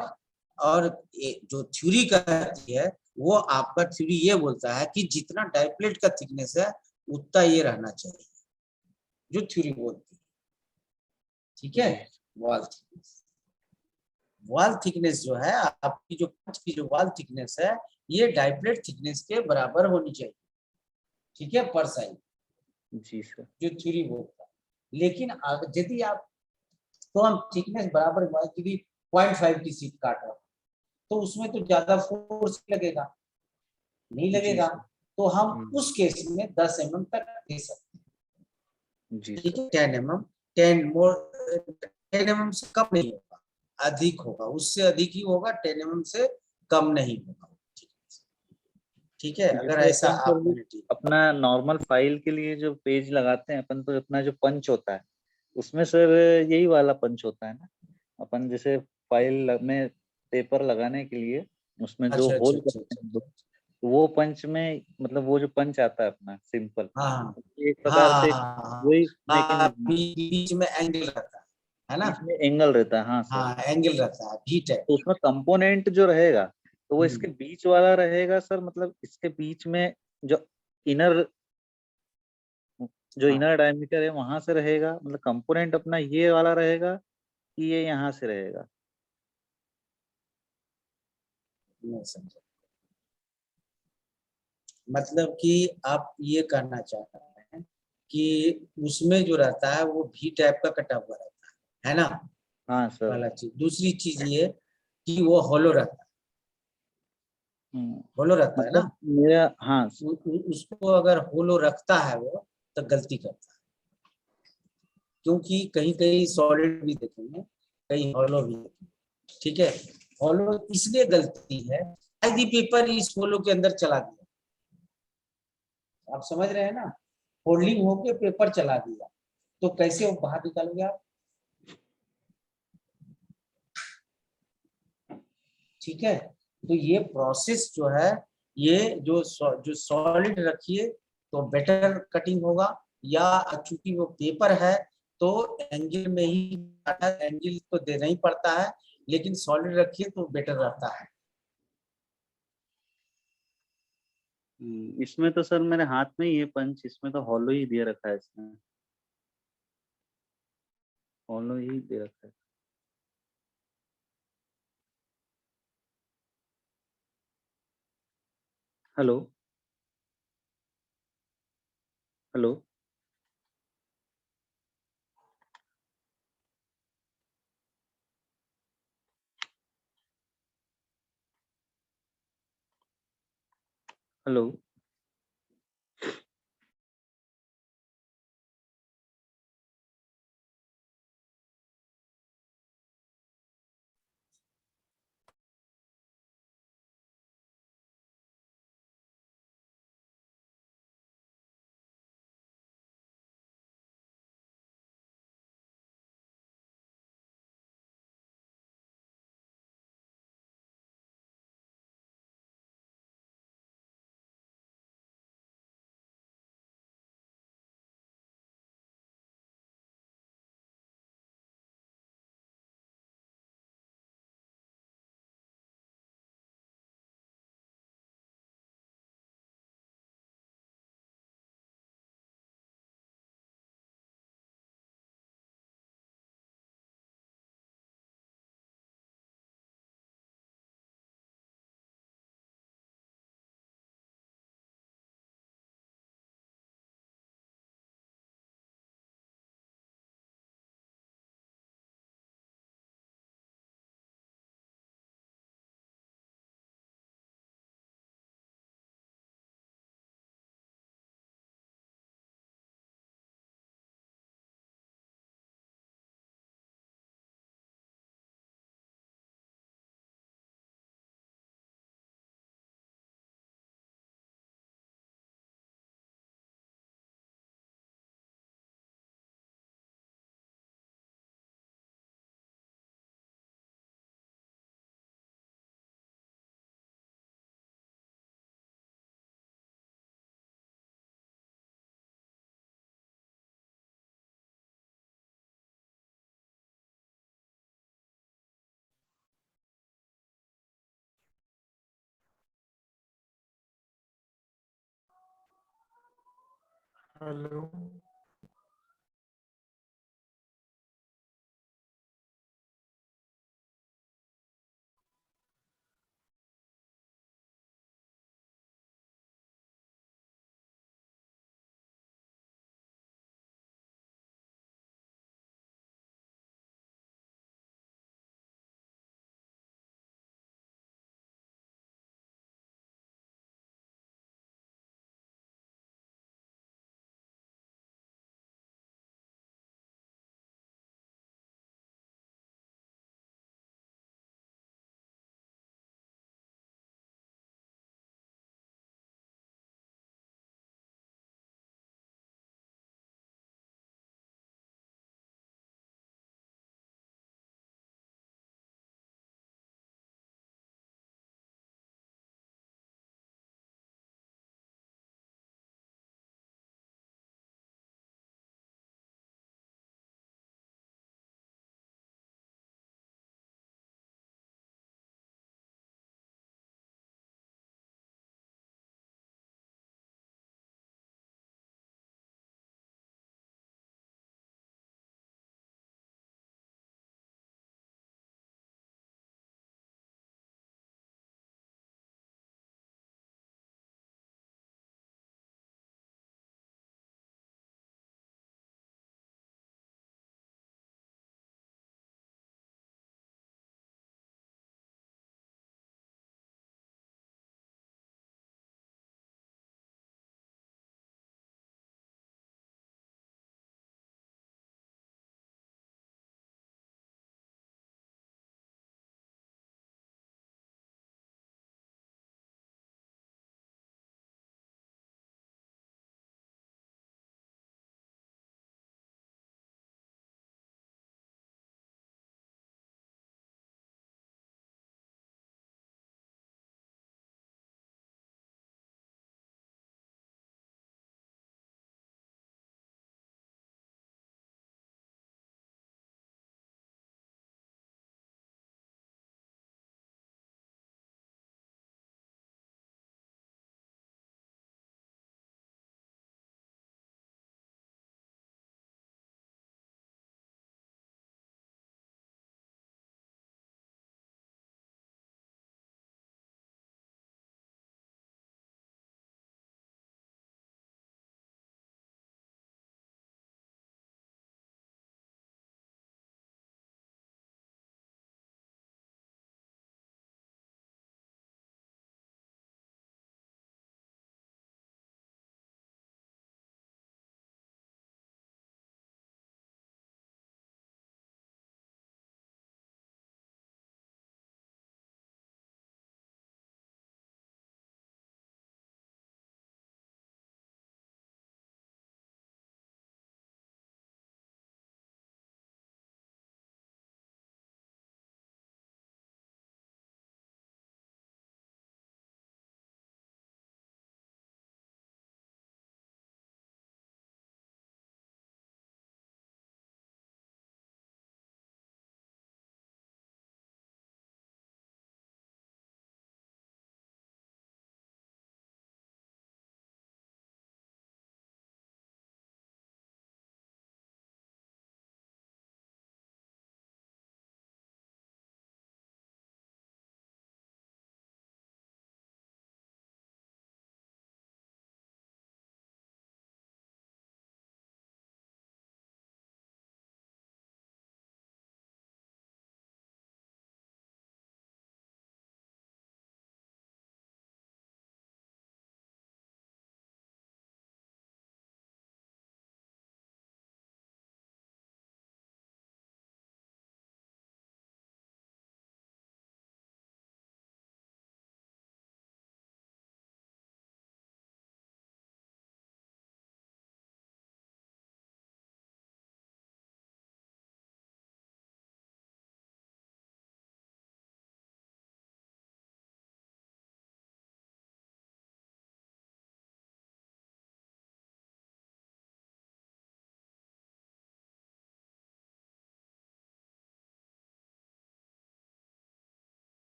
और जो थ्योरी कहती है, वो आपका थ्योरी ये बोलता है कि जितना डाइप्लेट का थिकनेस है उतना ये रहना चाहिए, जो थ्योरी बोलती है। ठीक है, जी। वॉल थिकनेस, वॉल थिकनेस जो है आपकी, जो पंच की जो वॉल थिकनेस है, ये डाइप्लेट थिकनेस के बराबर होनी चाहिए। ठीक है, पर साइड, जी सर। जो थ्योरी बोलता है। लेकिन यदि आप, तो हम थिकनेस बराबर, यदि 0.5 की सीट काट रहा, तो उसमें तो ज्यादा फोर्स लगेगा, नहीं जी लगेगा, सर। तो हम हम्म, उस केस में 10 mm तक दे सकते जी हैं। ठीक सर। है, 10 mm, 10 मोर, 10 mm से कम नहीं होगा, अधिक होगा, उससे अधिक ही होगा, 10 mm से कम नहीं होगा। ठीक है, अगर जैसे ऐसा अपन सर आप वो मैंने, ठीक। अपना नॉर्मल फाइल के लिए जो पेज लगाते हैं अपन, तो अपना जो पंच होता है उसमें सर यही वाला पंच होता है ना, अपन जैसे फाइल में पेपर लगाने के लिए उसमें दो अच्छा अच्छा होल अच्छा करते अच्छा, हैं दो, तो वो पंच में मतलब वो जो पंच आता है अपना सिंपल, हाँ एक हाँ प्रकार से हाँ वही हाँ मेक इन हाँ, बीच में एंगल रहता है ना। बीच में एंगल रहता है, हाँ सर। हाँ एंगल रहता है, भी टाइप। तो उसमें कंपोनेंट जो रहेगा तो वो इसके हम्म, बीच वाला रहेगा सर, मतलब इसके बीच में जो इनर जो हाँ इनर डायमीटर है वहां से रहेगा, मतलब कंपोनेंट अपना ये वाला रहेगा कि ये यहाँ से रहेगा। मैं समझा, मतलब कि आप ये कहना चाह रहे हैं कि उसमें जो रहता है वो भी टाइप का कटा हुआ रहता है ना, हाँ सर। पहला चीज। दूसरी चीज ये कि वो होलो रहता है, हम्म, होलो रहता है ना। मतलब मेरा हाँ उसको अगर होलो रखता है वो, तो गलती करता है, क्योंकि कहीं कहीं सॉलिड भी देखेंगे, कहीं हॉलो भी देखेंगे। ठीक है, हॉलो इसलिए गलती है, यदि पेपर इस होलो के अंदर चला गया, आप समझ रहे हैं ना, फोल्डिंग होके पेपर चला दिया, तो कैसे वो बाहर निकालोगे आप। ठीक है, तो ये प्रोसेस जो है, ये जो सॉलिड रखिए तो बेटर कटिंग होगा, या चूंकि वो पेपर है तो एंगल में ही, एंगल तो देना ही पड़ता है, लेकिन सॉलिड रखिए तो बेटर रहता है। इसमें तो सर मेरे हाथ में ही है पंच, इसमें तो हॉलो ही दे रखा है, इसमें हॉलो ही दे रखा है। Hello hello hello hello